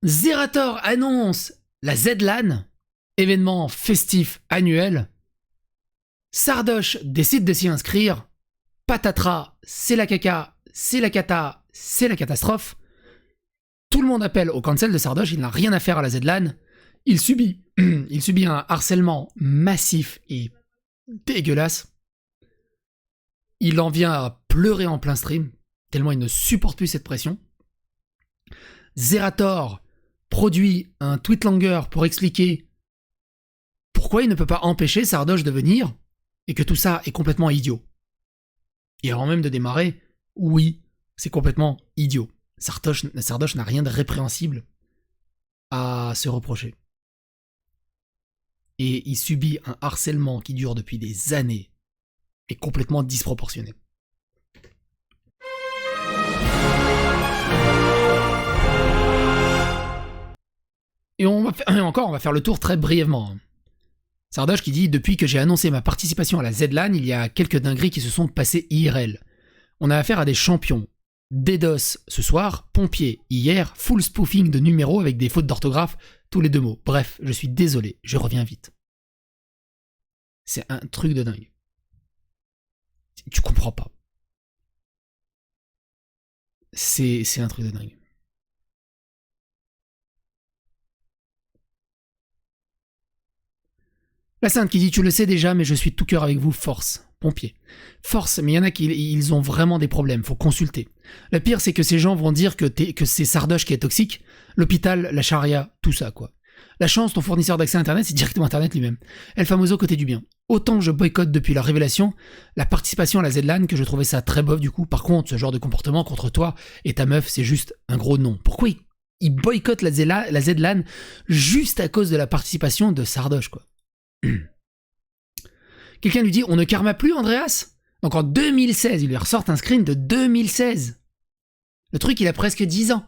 Zerator annonce la ZLAN, événement festif annuel. Sardoche décide de s'y inscrire. Patatras, c'est la caca, c'est la cata, c'est la catastrophe. Tout le monde appelle au cancel de Sardoche, il n'a rien à faire à la ZLAN. Il subit un harcèlement massif et dégueulasse. Il en vient à pleurer en plein stream, tellement il ne supporte plus cette pression. Zerator produit un tweetlanger pour expliquer pourquoi il ne peut pas empêcher Sardoche de venir et que tout ça est complètement idiot. Et avant même de démarrer, oui, c'est complètement idiot. Sardoche n'a rien de répréhensible à se reprocher. Et il subit un harcèlement qui dure depuis des années et complètement disproportionné. Et on va faire le tour très brièvement. Sardoche qui dit « Depuis que j'ai annoncé ma participation à la ZLAN, il y a quelques dingueries qui se sont passées IRL. On a affaire à des champions. DDoS ce soir, pompier hier, full spoofing de numéros avec des fautes d'orthographe, tous les 2 mots. Bref, je suis désolé, je reviens vite. » C'est un truc de dingue. Tu comprends pas. C'est un truc de dingue. La Sainte qui dit « Tu le sais déjà, mais je suis tout cœur avec vous, force. » Pompier. Force, mais il y en a qui ils ont vraiment des problèmes, faut consulter. Le pire, c'est que ces gens vont dire que c'est Sardoche qui est toxique, l'hôpital, la charia, tout ça, quoi. La chance, ton fournisseur d'accès à Internet, c'est directement Internet lui-même. El Famoso côté du bien. Autant je boycotte depuis la révélation, la participation à la ZLAN, que je trouvais ça très bof du coup. Par contre, ce genre de comportement contre toi et ta meuf, c'est juste un gros non. Pourquoi il boycotte la ZLAN juste à cause de la participation de Sardoche, quoi. Quelqu'un lui dit « On ne karma plus, Andreas ?» Donc en 2016, il lui ressort un screen de 2016. Le truc, il a presque 10 ans.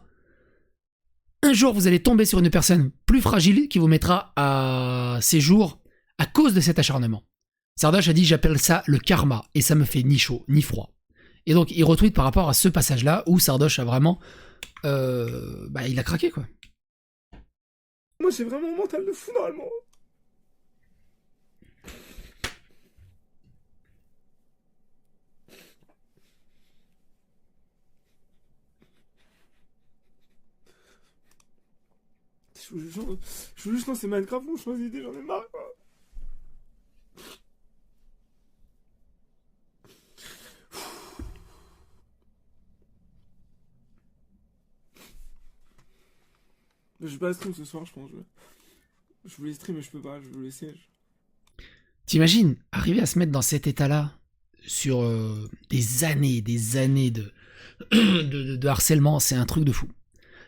Un jour, vous allez tomber sur une personne plus fragile qui vous mettra à ses jours à cause de cet acharnement. Sardoche a dit « J'appelle ça le karma et ça me fait ni chaud ni froid. » Et donc, il retweet par rapport à ce passage-là où Sardoche a vraiment... il a craqué, quoi. Moi, j'ai vraiment un mental de fou, normalement. Je vous juste lancer Minecraft, mon choix d'idée, j'en ai marre, quoi. Je vais pas stream ce soir, je pense. Je voulais stream, mais je peux pas, je voulais siège. T'imagines, arriver à se mettre dans cet état-là, sur des années de harcèlement, c'est un truc de fou.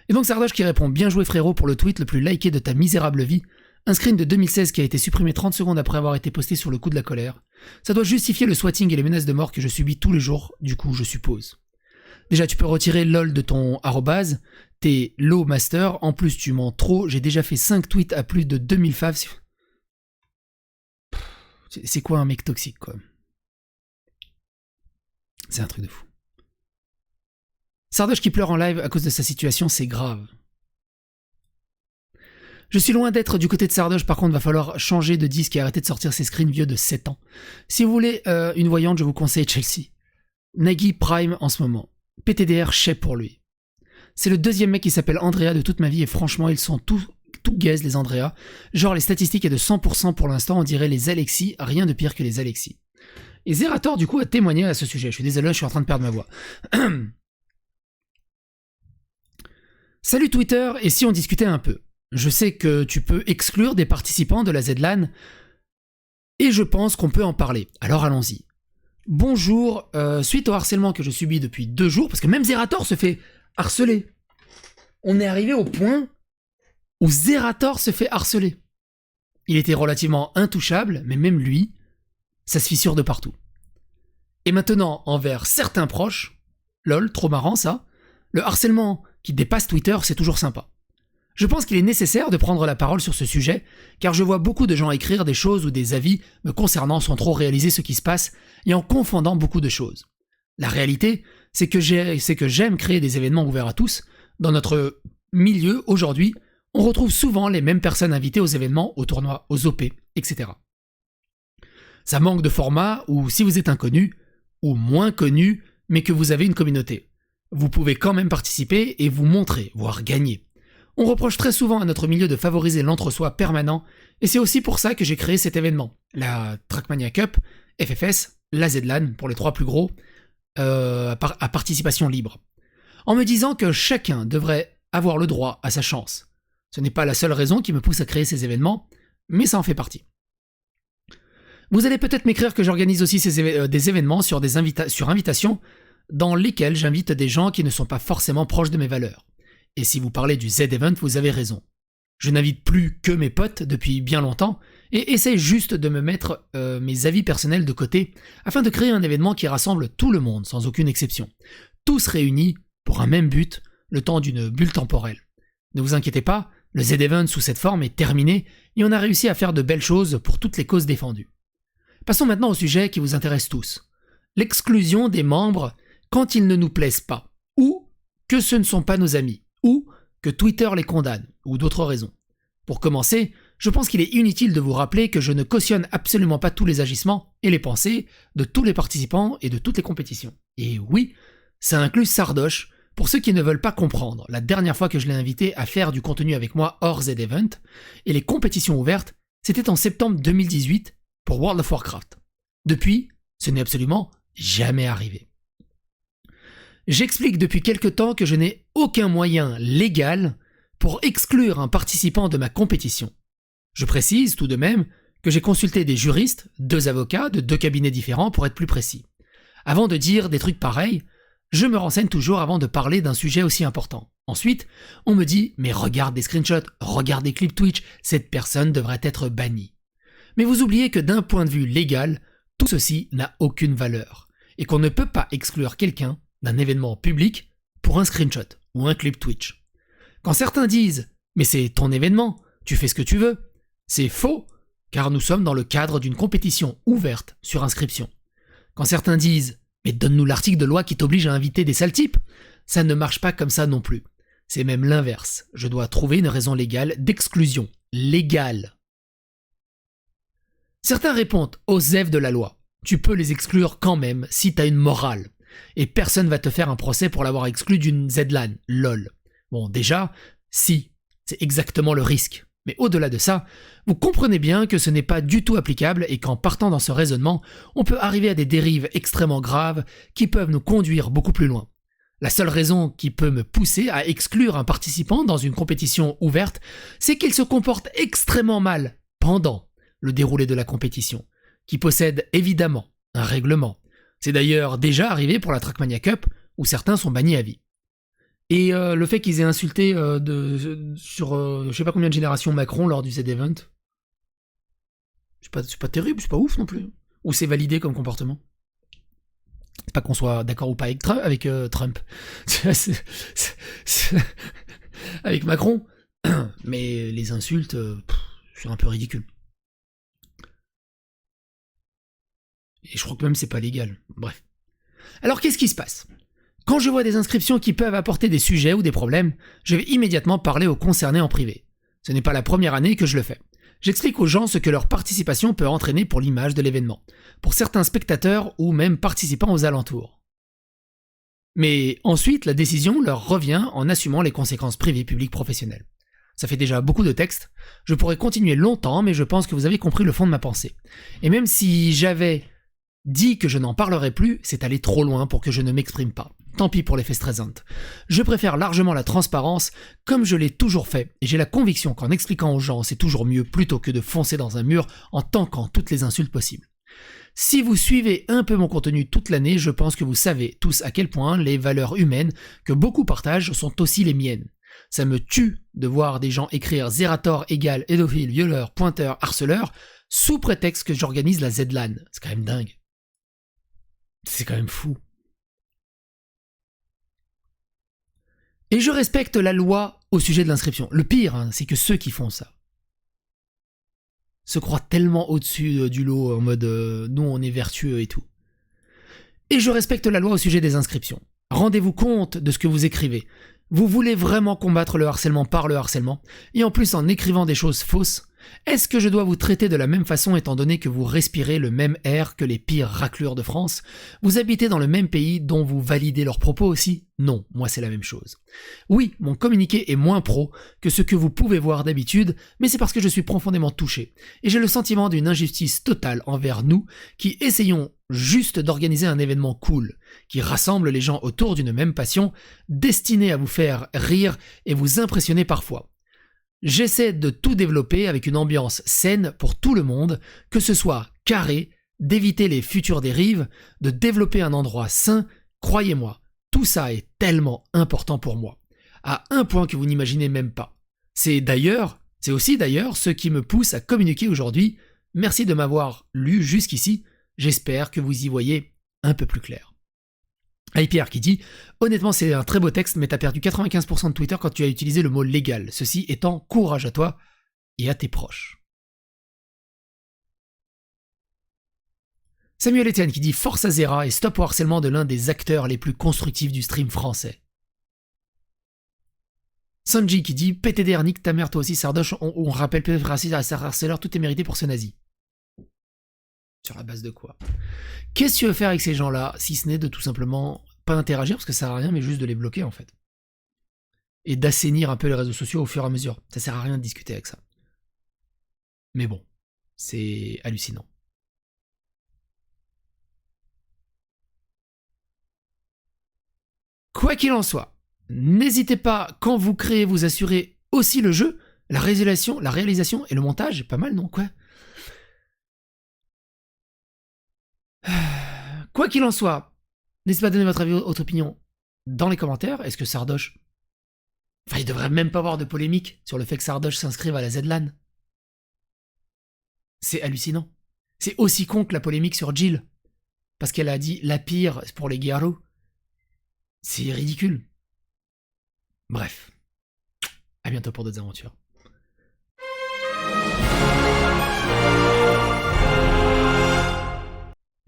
Et donc Sardoche qui répond « Bien joué frérot pour le tweet le plus liké de ta misérable vie. Un screen de 2016 qui a été supprimé 30 secondes après avoir été posté sur le coup de la colère. Ça doit justifier le swatting et les menaces de mort que je subis tous les jours, du coup je suppose. Déjà tu peux retirer lol de ton arrobase, t'es low master, en plus tu mens trop, j'ai déjà fait 5 tweets à plus de 2000 faves. C'est quoi un mec toxique, quoi. C'est un truc de fou. Sardoche qui pleure en live à cause de sa situation, c'est grave. Je suis loin d'être du côté de Sardoche, par contre, va falloir changer de disque et arrêter de sortir ces screens vieux de 7 ans. Si vous voulez une voyante, je vous conseille Chelsea. Nagui Prime en ce moment. PTDR chais pour lui. C'est le deuxième mec qui s'appelle Andrea de toute ma vie et franchement, ils sont tout gaze les Andrea. Genre les statistiques est de 100% pour l'instant, on dirait les Alexis, rien de pire que les Alexis. Et Zerator du coup a témoigné à ce sujet. Je suis désolé, je suis en train de perdre ma voix. Salut Twitter, et si on discutait un peu? Je sais que tu peux exclure des participants de la ZLAN, et je pense qu'on peut en parler. Alors allons-y. Bonjour, suite au harcèlement que je subis depuis 2 jours, parce que même Zerator se fait harceler. On est arrivé au point où Zerator se fait harceler. Il était relativement intouchable, mais même lui, ça se fissure de partout. Et maintenant, envers certains proches, lol, trop marrant ça, le harcèlement qui dépasse Twitter, c'est toujours sympa. Je pense qu'il est nécessaire de prendre la parole sur ce sujet, car je vois beaucoup de gens écrire des choses ou des avis me concernant sans trop réaliser ce qui se passe et en confondant beaucoup de choses. La réalité, c'est que j'aime créer des événements ouverts à tous, dans notre milieu, aujourd'hui, on retrouve souvent les mêmes personnes invitées aux événements, aux tournois, aux OP, etc. Ça manque de format, ou si vous êtes inconnu, ou moins connu, mais que vous avez une communauté. Vous pouvez quand même participer et vous montrer, voire gagner. On reproche très souvent à notre milieu de favoriser l'entre-soi permanent, et c'est aussi pour ça que j'ai créé cet événement, la Trackmania Cup, FFS, la ZLAN pour les 3 plus gros, à participation libre. En me disant que chacun devrait avoir le droit à sa chance. Ce n'est pas la seule raison qui me pousse à créer ces événements, mais ça en fait partie. Vous allez peut-être m'écrire que j'organise aussi des événements sur invitation, dans lesquels j'invite des gens qui ne sont pas forcément proches de mes valeurs. Et si vous parlez du Z-Event, vous avez raison. Je n'invite plus que mes potes depuis bien longtemps, et essaye juste de me mettre mes avis personnels de côté, afin de créer un événement qui rassemble tout le monde, sans aucune exception. Tous réunis pour un même but, le temps d'une bulle temporelle. Ne vous inquiétez pas, le Z-Event sous cette forme est terminé, et on a réussi à faire de belles choses pour toutes les causes défendues. Passons maintenant au sujet qui vous intéresse tous. L'exclusion des membres quand ils ne nous plaisent pas, ou que ce ne sont pas nos amis, ou que Twitter les condamne, ou d'autres raisons. Pour commencer, je pense qu'il est inutile de vous rappeler que je ne cautionne absolument pas tous les agissements et les pensées de tous les participants et de toutes les compétitions. Et oui, ça inclut Sardoche, pour ceux qui ne veulent pas comprendre, la dernière fois que je l'ai invité à faire du contenu avec moi hors Z-Event, et les compétitions ouvertes, c'était en septembre 2018 pour World of Warcraft. Depuis, ce n'est absolument jamais arrivé. J'explique depuis quelque temps que je n'ai aucun moyen légal pour exclure un participant de ma compétition. Je précise tout de même que j'ai consulté des juristes, 2 avocats de 2 cabinets différents pour être plus précis. Avant de dire des trucs pareils, je me renseigne toujours avant de parler d'un sujet aussi important. Ensuite, on me dit « mais regarde des screenshots, regarde des clips Twitch, cette personne devrait être bannie ». Mais vous oubliez que d'un point de vue légal, tout ceci n'a aucune valeur, et qu'on ne peut pas exclure quelqu'un d'un événement public pour un screenshot ou un clip Twitch. Quand certains disent « mais c'est ton événement, tu fais ce que tu veux », c'est faux, car nous sommes dans le cadre d'une compétition ouverte sur inscription. Quand certains disent « mais donne-nous l'article de loi qui t'oblige à inviter des sales types », ça ne marche pas comme ça non plus. C'est même l'inverse. Je dois trouver une raison légale d'exclusion. Légale. Certains répondent aux zèves de la loi. Tu peux les exclure quand même si t'as une morale. Et personne va te faire un procès pour l'avoir exclu d'une ZLAN, lol. Bon, déjà, si, c'est exactement le risque. Mais au-delà de ça, vous comprenez bien que ce n'est pas du tout applicable et qu'en partant dans ce raisonnement, on peut arriver à des dérives extrêmement graves qui peuvent nous conduire beaucoup plus loin. La seule raison qui peut me pousser à exclure un participant dans une compétition ouverte, c'est qu'il se comporte extrêmement mal pendant le déroulé de la compétition, qui possède évidemment un règlement. C'est d'ailleurs déjà arrivé pour la Trackmania Cup, où certains sont bannis à vie. Et le fait qu'ils aient insulté sur je sais pas combien de générations Macron lors du Z-Event, c'est pas terrible, c'est pas ouf non plus. Ou c'est validé comme comportement. C'est pas qu'on soit d'accord ou pas avec Trump. Avec Macron. Mais les insultes, c'est un peu ridicule. Et je crois que même c'est pas légal. Bref. Alors qu'est-ce qui se passe ? Quand je vois des inscriptions qui peuvent apporter des sujets ou des problèmes, je vais immédiatement parler aux concernés en privé. Ce n'est pas la première année que je le fais. J'explique aux gens ce que leur participation peut entraîner pour l'image de l'événement, pour certains spectateurs ou même participants aux alentours. Mais ensuite, la décision leur revient en assumant les conséquences privées, publiques, professionnelles. Ça fait déjà beaucoup de texte, je pourrais continuer longtemps, mais je pense que vous avez compris le fond de ma pensée. Et même si j'avais dit que je n'en parlerai plus, c'est aller trop loin pour que je ne m'exprime pas. Tant pis pour l'effet stressant. Je préfère largement la transparence, comme je l'ai toujours fait, et j'ai la conviction qu'en expliquant aux gens c'est toujours mieux plutôt que de foncer dans un mur en tanquant toutes les insultes possibles. Si vous suivez un peu mon contenu toute l'année, je pense que vous savez tous à quel point les valeurs humaines que beaucoup partagent sont aussi les miennes. Ça me tue de voir des gens écrire Zerator égale pédophile, violeur, pointeur, harceleur, sous prétexte que j'organise la ZLAN. C'est quand même dingue. C'est quand même fou. Et je respecte la loi au sujet de l'inscription. Le pire, c'est que ceux qui font ça se croient tellement au-dessus du lot, en mode nous on est vertueux et tout. Et je respecte la loi au sujet des inscriptions. Rendez-vous compte de ce que vous écrivez. Vous voulez vraiment combattre le harcèlement par le harcèlement, et en plus en écrivant des choses fausses? Est-ce que je dois vous traiter de la même façon étant donné que vous respirez le même air que les pires raclures de France? Vous habitez dans le même pays dont vous validez leurs propos aussi? Non, moi c'est la même chose. Oui, mon communiqué est moins pro que ce que vous pouvez voir d'habitude, mais c'est parce que je suis profondément touché, et j'ai le sentiment d'une injustice totale envers nous qui essayons juste d'organiser un événement cool, qui rassemble les gens autour d'une même passion, destiné à vous faire rire et vous impressionner parfois. J'essaie de tout développer avec une ambiance saine pour tout le monde, que ce soit carré, d'éviter les futures dérives, de développer un endroit sain, croyez-moi, tout ça est tellement important pour moi, à un point que vous n'imaginez même pas. C'est aussi d'ailleurs ce qui me pousse à communiquer aujourd'hui. Merci de m'avoir lu jusqu'ici, j'espère que vous y voyez un peu plus clair. Pierre qui dit « Honnêtement, c'est un très beau texte, mais t'as perdu 95% de Twitter quand tu as utilisé le mot légal. Ceci étant, courage à toi et à tes proches. » Samuel Etienne qui dit « Force à Zera et stop au harcèlement de l'un des acteurs les plus constructifs du stream français. » Sanji qui dit « PTDR, nique ta mère toi aussi, Sardoche, on rappelle peut-être raciste à harceleur, tout est mérité pour ce nazi. » Sur la base de quoi? Qu'est-ce que tu veux faire avec ces gens-là, si ce n'est de tout simplement pas interagir, parce que ça sert à rien, mais juste de les bloquer en fait. Et d'assainir un peu les réseaux sociaux au fur et à mesure. Ça sert à rien de discuter avec ça. Mais bon, c'est hallucinant. Quoi qu'il en soit, n'hésitez pas, quand vous créez, vous assurez aussi le jeu, la réalisation et le montage, pas mal non quoi. Quoi qu'il en soit, n'hésitez pas à donner votre avis, votre opinion dans les commentaires. Est-ce que Sardoche... Enfin, il devrait même pas avoir de polémique sur le fait que Sardoche s'inscrive à la ZLAN. C'est hallucinant. C'est aussi con que la polémique sur Jill. Parce qu'elle a dit la pire pour les Gyaro. C'est ridicule. Bref. À bientôt pour d'autres aventures.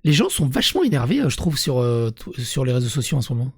Les gens sont vachement énervés, je trouve, sur les réseaux sociaux en ce moment.